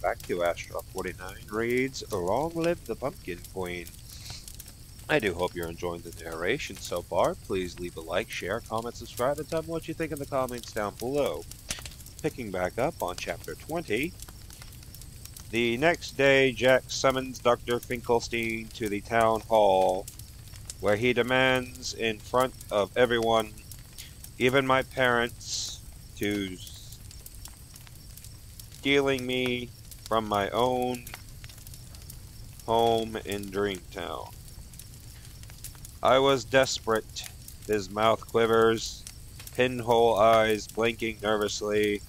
back to Astaroth49 Reads Long Live the Pumpkin Queen. I do hope you're enjoying the narration so far. Please leave a like, share, comment, subscribe, and tell me what you think in the comments down below. Picking back up on Chapter 20. The next day, Jack summons Dr. Finkelstein to the town hall, where he demands in front of everyone, even my parents, to stealing me from my own home in Dreamtown. I was desperate. His mouth quivers, pinhole eyes blinking nervously.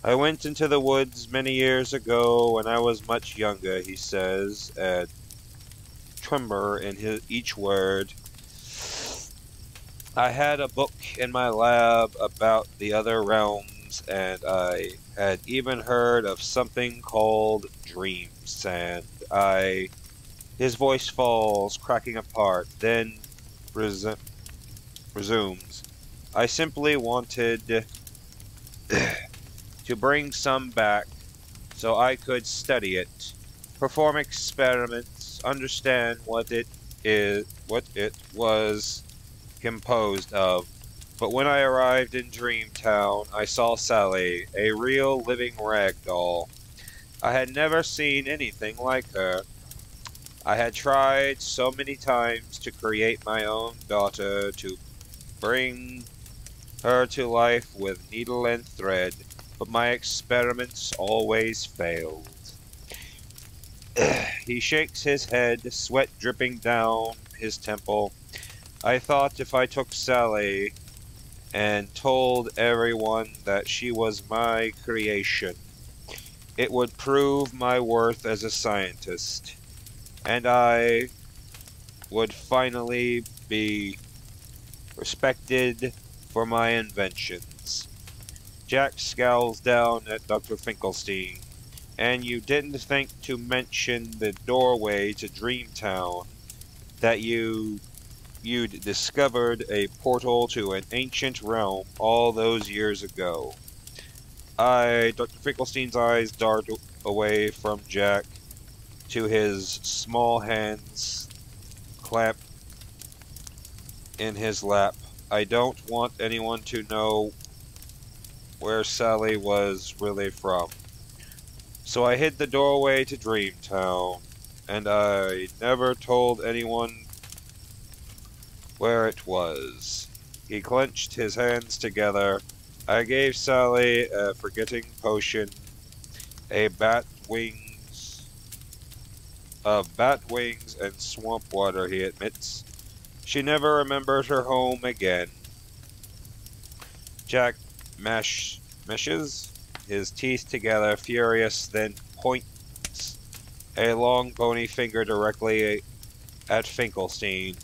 I went into the woods many years ago when I was much younger, he says, a tremor in each word. I had a book in my lab about the other realms, and I had even heard of something called dreams, and His voice falls, cracking apart, then resumes. I simply wanted to bring some back so I could study it, perform experiments, understand what it was composed of. But when I arrived in Dreamtown, I saw Sally, a real living rag doll. I had never seen anything like her. I had tried so many times to create my own daughter, to bring her to life with needle and thread, but my experiments always failed. He shakes his head, sweat dripping down his temple. I thought if I took Sally and told everyone that she was my creation, it would prove my worth as a scientist, and I would finally be respected for my inventions. Jack scowls down at Dr. Finkelstein. And you didn't think to mention the doorway to Dreamtown, that you'd discovered a portal to an ancient realm all those years ago. Dr. Finkelstein's eyes dart away from Jack to his small hands clamped in his lap. I don't want anyone to know where Sally was really from. So I hid the doorway to Dreamtown, and I never told anyone where it was. He clenched his hands together. I gave Sally a forgetting potion, bat wings and swamp water, he admits. She never remembered her home again. Jack meshes his teeth together, furious, then points a long bony finger directly at Finkelstein,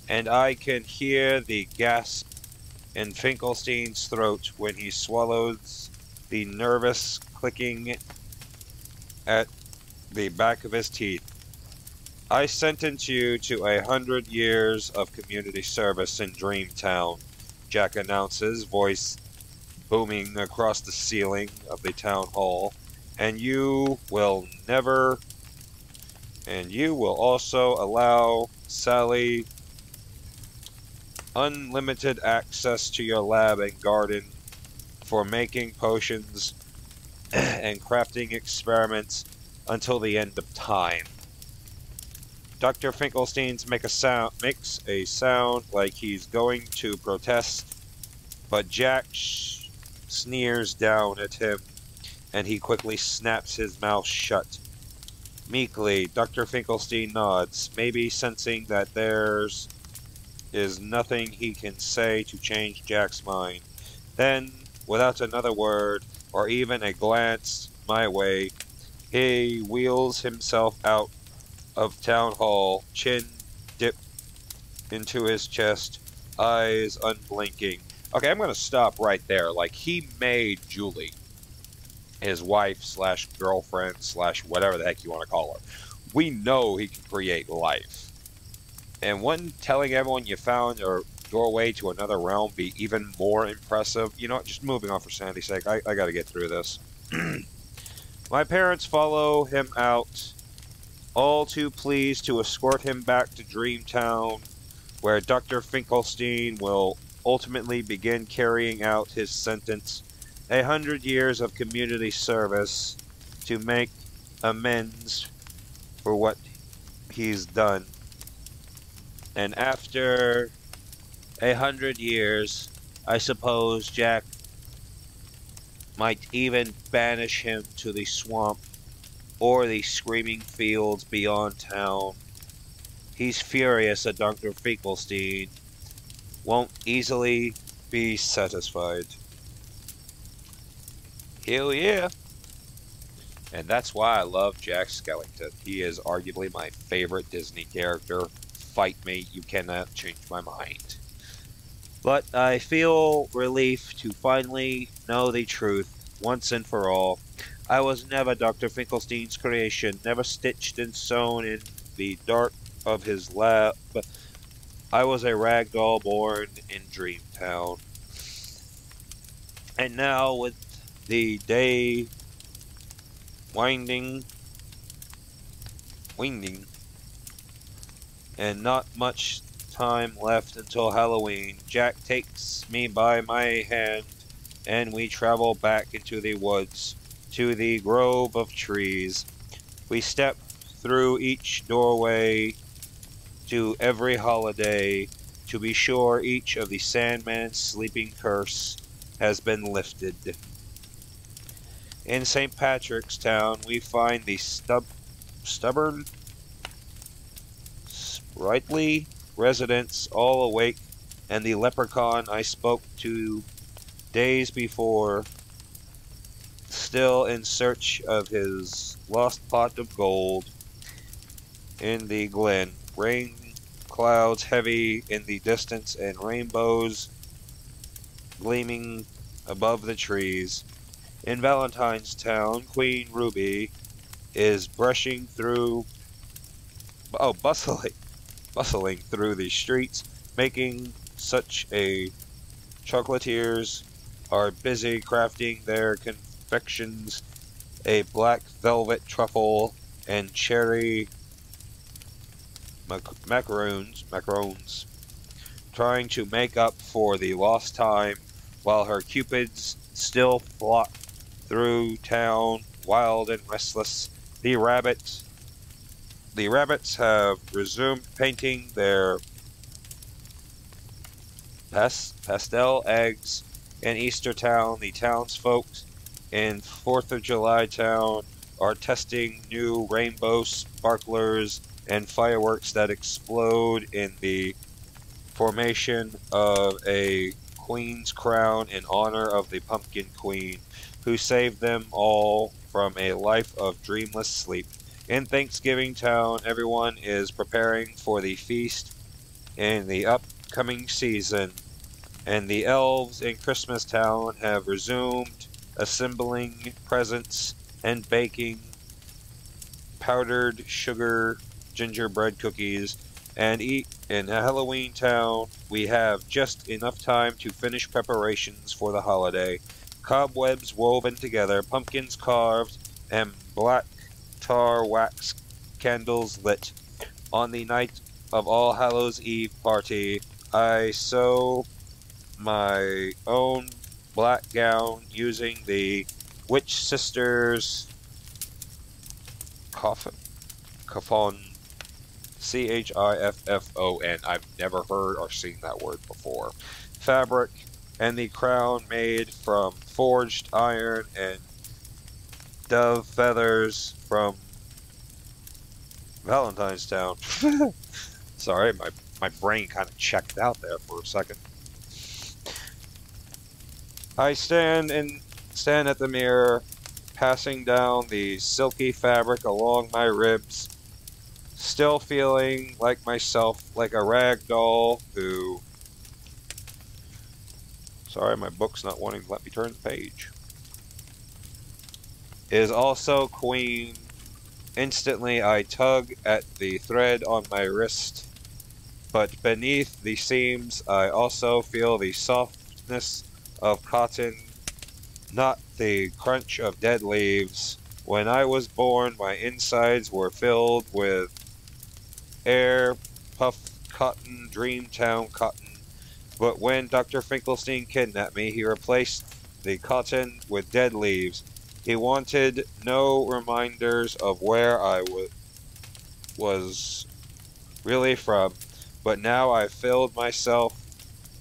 and I can hear the gasp in Finkelstein's throat when he swallows, the nervous clicking at the back of his teeth. I sentence you to 100 years of community service in Dreamtown, Jack announces, voice booming across the ceiling of the town hall, and you will also allow Sally unlimited access to your lab and garden for making potions and crafting experiments until the end of time. Dr. Finkelstein makes a sound like he's going to protest, but Jack sneers down at him, and he quickly snaps his mouth shut. Meekly, Dr. Finkelstein nods, maybe sensing that there's nothing he can say to change Jack's mind. Then, without another word, or even a glance my way, he wheels himself out of town hall, chin dipped into his chest, eyes unblinking. Okay, I'm going to stop right there. Like, he made Julie, his wife slash girlfriend slash whatever the heck you want to call her. We know he can create life. And wouldn't telling everyone you found a doorway to another realm be even more impressive? You know what, just moving on for sanity's sake. I got to get through this. My parents follow him out, all too pleased to escort him back to Dreamtown, where Dr. Finkelstein will ultimately begin carrying out his sentence, 100 years of community service, to make amends for what he's done. And after 100 years, I suppose Jack might even banish him to the swamp or the screaming fields beyond town. He's furious that Dr. Finkelstein won't easily be satisfied. Hell yeah. And that's why I love Jack Skellington. He is arguably my favorite Disney character. Fight me, you cannot change my mind. But I feel relief to finally know the truth once and for all. I was never Dr. Finkelstein's creation, never stitched and sewn in the dark of his lab. I was a ragdoll born in Dreamtown. And now, with the day winding, and not much time left until Halloween, Jack takes me by my hand, and we travel back into the woods, to the grove of trees. We step through each doorway to every holiday, to be sure each of the Sandman's sleeping curse has been lifted. In St. Patrick's Town, we find the stubborn, sprightly residents all awake, and the leprechaun I spoke to days before, still in search of his lost pot of gold in the glen. Rain clouds heavy in the distance and rainbows gleaming above the trees. In Valentine's Town, Queen Ruby is bustling through the streets, making such a chocolatiers are busy crafting their confections, a black velvet truffle and cherry macarons, trying to make up for the lost time, while her cupids still flock through town, wild and restless. The rabbits have resumed painting their pastel eggs. In Easter Town, the townsfolk in 4th of July Town are testing new rainbow sparklers and fireworks that explode in the formation of a queen's crown in honor of the Pumpkin Queen, who saved them all from a life of dreamless sleep. In Thanksgiving Town, everyone is preparing for the feast in the upcoming season, and the elves in Christmas Town have resumed assembling presents and baking powdered sugar gingerbread cookies. And in Halloween Town, we have just enough time to finish preparations for the holiday. Cobwebs woven together, pumpkins carved, and black tar wax candles lit. On the night of All Hallows Eve party, I sew my own black gown using the Witch Sisters coffin, Chiffon. I've never heard or seen that word before. Fabric, and the crown made from forged iron and dove feathers from Valentine's Town. Sorry, my brain kind of checked out there for a second. I stand at the mirror, passing down the silky fabric along my ribs, still feeling like myself, like a rag doll who... Sorry, my book's not wanting to let me turn the page. Is also queen. Instantly, I tug at the thread on my wrist, but beneath the seams, I also feel the softness of cotton, not the crunch of dead leaves, When I was born, my insides were filled with air, puffed cotton, Dreamtown cotton. But when Dr. Finkelstein kidnapped me, he replaced the cotton with dead leaves. He wanted no reminders of where I was really from. But now I've filled myself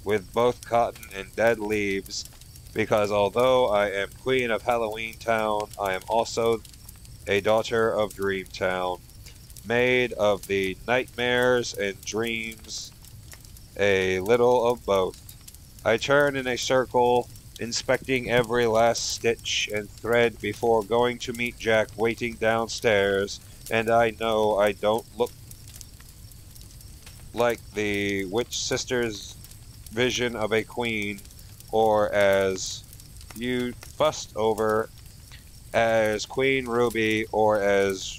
with both cotton and dead leaves, because although I am Queen of Halloween Town, I am also a daughter of Dreamtown, made of the nightmares and dreams, a little of both. I turn in a circle, inspecting every last stitch and thread before going to meet Jack waiting downstairs, and I know I don't look like the witch sister's vision of a queen, or as you fussed over as Queen Ruby, or as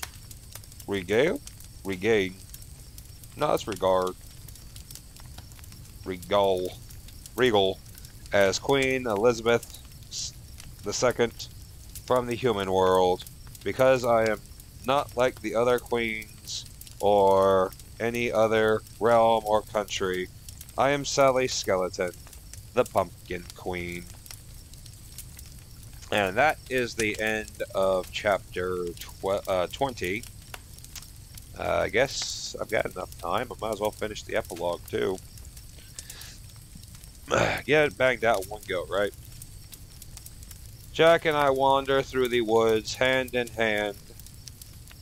Regain? No, it's Regal, as Queen Elizabeth II from the human world, because I am not like the other queens or any other realm or country. I am Sally Skeleton, the Pumpkin Queen. And that is the end of chapter 20. I guess I've got enough time. I might as well finish the epilogue, too. Get it banged out in one go, right? Jack and I wander through the woods, hand in hand.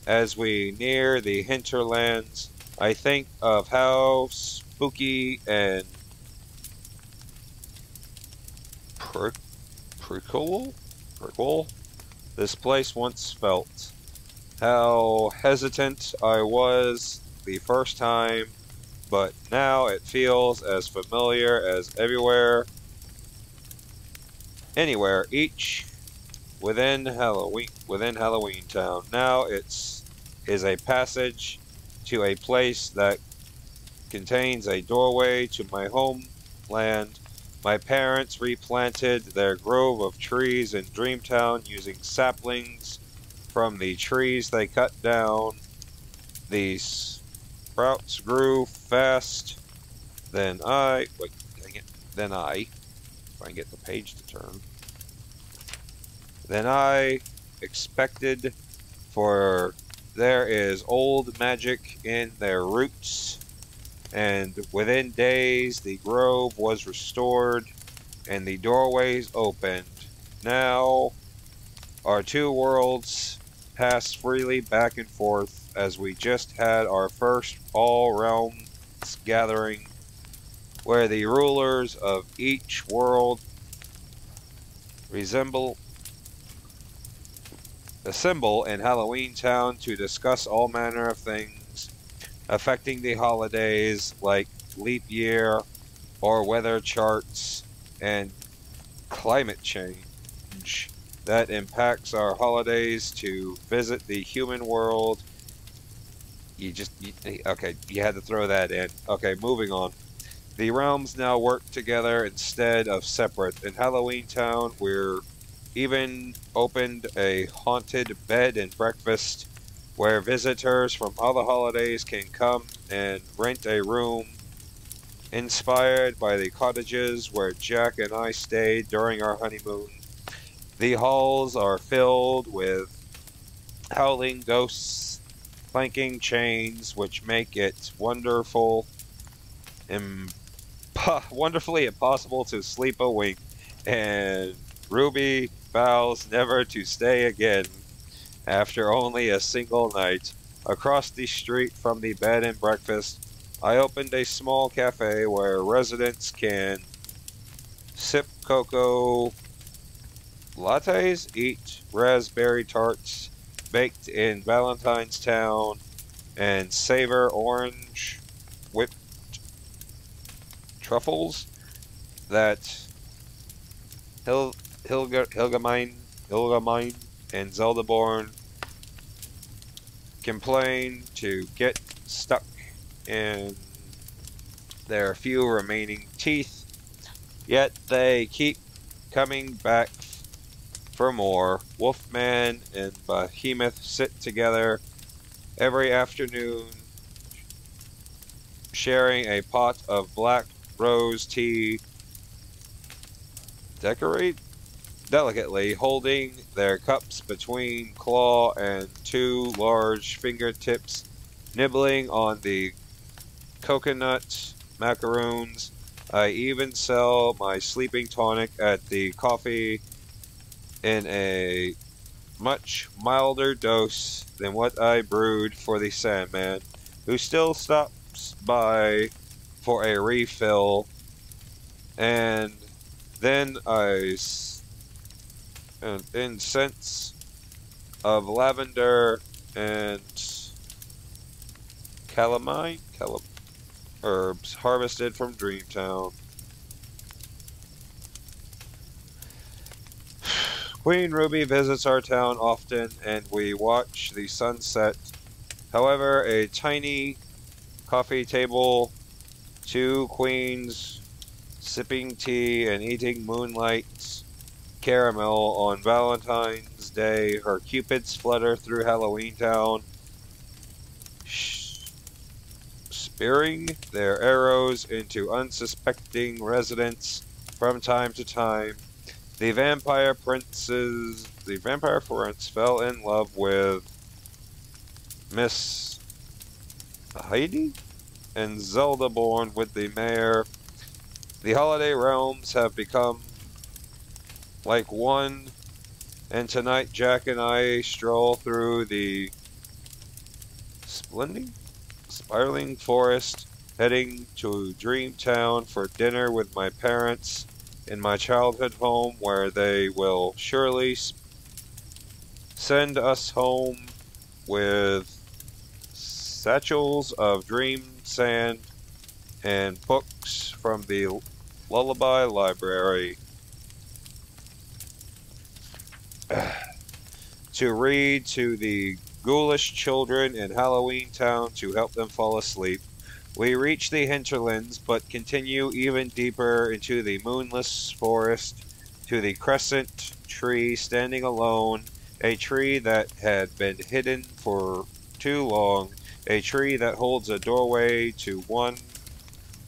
As we near the hinterlands, I think of how spooky and prickle this place once felt. How hesitant I was the first time, but now it feels as familiar as anywhere, each within Halloween Town. Now is a passage to a place that contains a doorway to my homeland. My parents replanted their grove of trees in Dreamtown using saplings from the trees they cut down. These sprouts grew fast. Then wait, dang it. If I can get the page to turn. Then I expected, for there is old magic in their roots, and within days the grove was restored, and the doorways opened. Now our two worlds pass freely back and forth, as we just had our first all-realms gathering, where the rulers of each world assemble in Halloween Town to discuss all manner of things affecting the holidays, like leap year or weather charts and climate change that impacts our holidays. To visit the human world, okay, you had to throw that in. Okay, moving on. The realms now work together instead of separate. In Halloween Town, we're even opened a haunted bed and breakfast where visitors from all the holidays can come and rent a room, inspired by the cottages where Jack and I stayed during our honeymoon. The halls are filled with howling ghosts, clanking chains, which make it wonderfully impossible to sleep a wink, and Ruby vows never to stay again after only a single night. Across the street from the bed and breakfast, I opened a small cafe where residents can sip cocoa lattes, eat raspberry tarts baked in Valentine's Town, and savor orange whipped truffles that Hilgamine and Zeldaborn complain to get stuck in their few remaining teeth, yet they keep coming back for more. Wolfman and Behemoth sit together every afternoon, sharing a pot of black rose tea, delicately holding their cups between claw and two large fingertips, nibbling on the coconut macaroons. I even sell my sleeping tonic at the coffee in a much milder dose than what I brewed for the Sandman, who still stops by for a refill. And then an incense of lavender and calamine herbs harvested from Dreamtown. Queen Ruby visits our town often, and we watch the sunset. However, a tiny coffee table, two queens sipping tea and eating moonlight caramel on Valentine's Day. Her cupids flutter through Halloween Town, spearing their arrows into unsuspecting residents from time to time. The vampire prince fell in love with Miss Heidi, and Zelda born with the mayor. The holiday realms have become like one, and tonight Jack and I stroll through the spiraling forest, heading to Dreamtown for dinner with my parents in my childhood home, where they will surely send us home with satchels of dream sand and books from the Lullaby Library to read to the ghoulish children in Halloween Town to help them fall asleep. We reach the hinterlands, but continue even deeper into the moonless forest to the crescent tree standing alone, a tree that had been hidden for too long, a tree that holds a doorway to one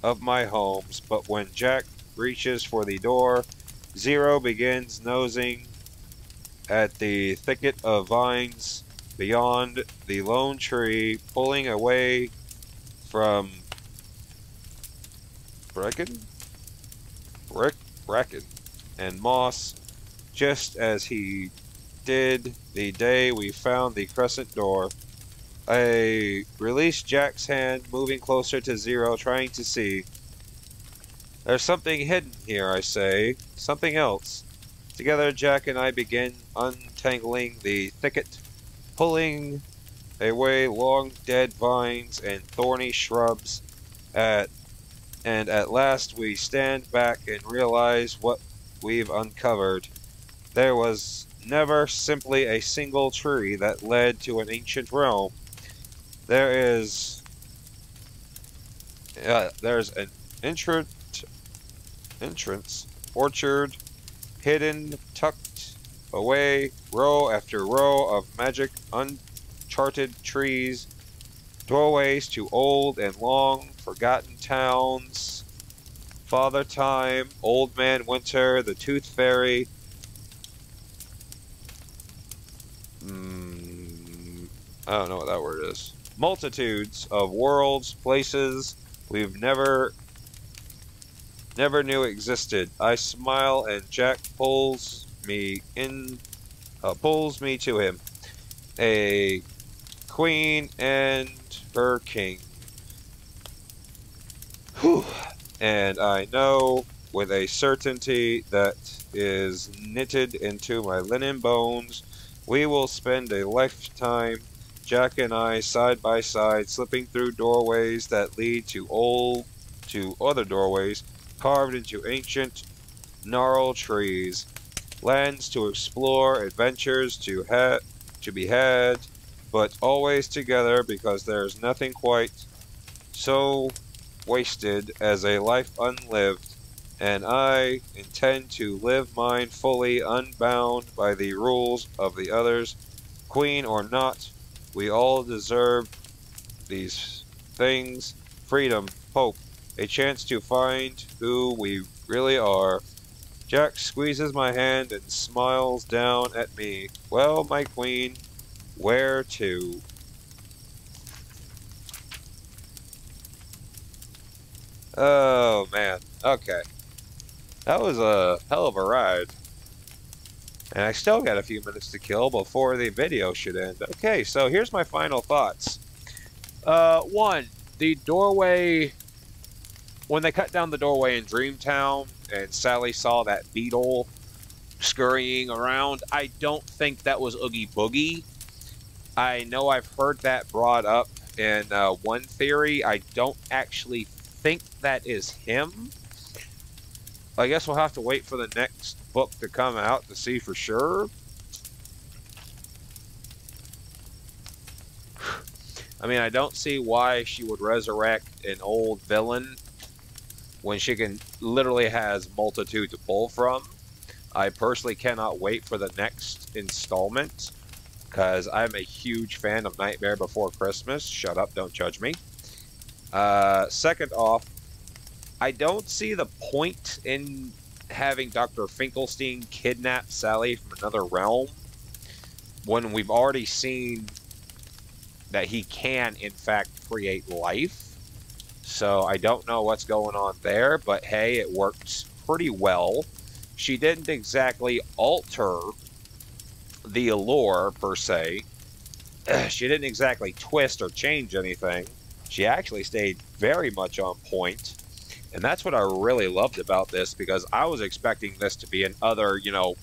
of my homes. But when Jack reaches for the door, Zero begins nosing at the thicket of vines beyond the lone tree, pulling away from bracken and moss, just as he did the day we found the crescent door. I release Jack's hand, moving closer to Zero, trying to see. There's something hidden here, I say. Something else. Together, Jack and I begin untangling the thicket, pulling away long dead vines and thorny shrubs. And at last we stand back and realize what we've uncovered. There was never simply a single tree that led to an ancient realm. There's an entrance, orchard, hidden, tucked away, row after row of magic uncharted trees, doorways to old and long forgotten towns. Father Time, Old Man Winter, the Tooth Fairy. I don't know what that word is. Multitudes of worlds, places we've never knew existed. I smile and Jack pulls me to him. A queen and her king. Whew. And I know with a certainty that is knitted into my linen bones, we will spend a lifetime, Jack and I, side by side, slipping through doorways that lead to other doorways carved into ancient, gnarled trees, lands to explore, adventures to be had, but always together, because there's nothing quite so wasted as a life unlived. and I intend to live mine fully, unbound by the rules of the others. Queen or not, we all deserve these things: freedom, hope, a chance to find who we really are. Jack squeezes my hand and smiles down at me. Well, my queen, where to? Oh, man. Okay. That was a hell of a ride. And I still got a few minutes to kill before the video should end. Okay, so here's my final thoughts. One, the doorway, when they cut down the doorway in Dreamtown and Sally saw that beetle scurrying around, I don't think that was Oogie Boogie. I know I've heard that brought up in one theory. I don't actually think that is him. I guess we'll have to wait for the next book to come out to see for sure. I mean, I don't see why she would resurrect an old villain when she can literally has multitude to pull from. I personally cannot wait for the next installment because I'm a huge fan of Nightmare Before Christmas. Shut up, don't judge me. Second off, I don't see the point in having Dr. Finkelstein kidnap Sally from another realm when we've already seen that he can, in fact, create life. So I don't know what's going on there, but hey, it works pretty well. She didn't exactly alter the allure, per se. She didn't exactly twist or change anything. She actually stayed very much on point. And that's what I really loved about this, because I was expecting this to be another, you know,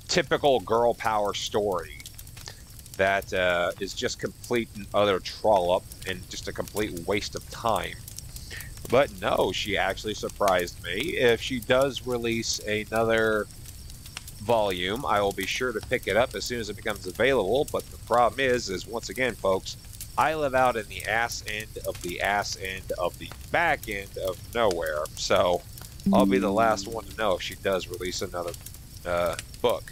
typical girl power story that is just complete and utter trollop and just a complete waste of time. But no, she actually surprised me. If she does release another volume, I will be sure to pick it up as soon as it becomes available. But the problem is once again, folks, I live out in the ass end of the ass end of the back end of nowhere. So I'll be the last one to know if she does release another book.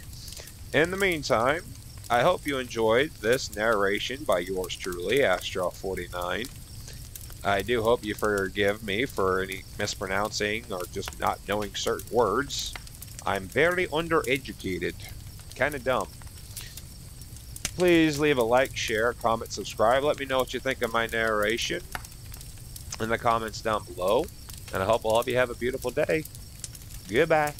In the meantime, I hope you enjoyed this narration by yours truly, Astaroth49. I do hope you forgive me for any mispronouncing or just not knowing certain words. I'm very undereducated. Kind of dumb. Please leave a like, share, comment, subscribe. Let me know what you think of my narration in the comments down below. And I hope all of you have a beautiful day. Goodbye.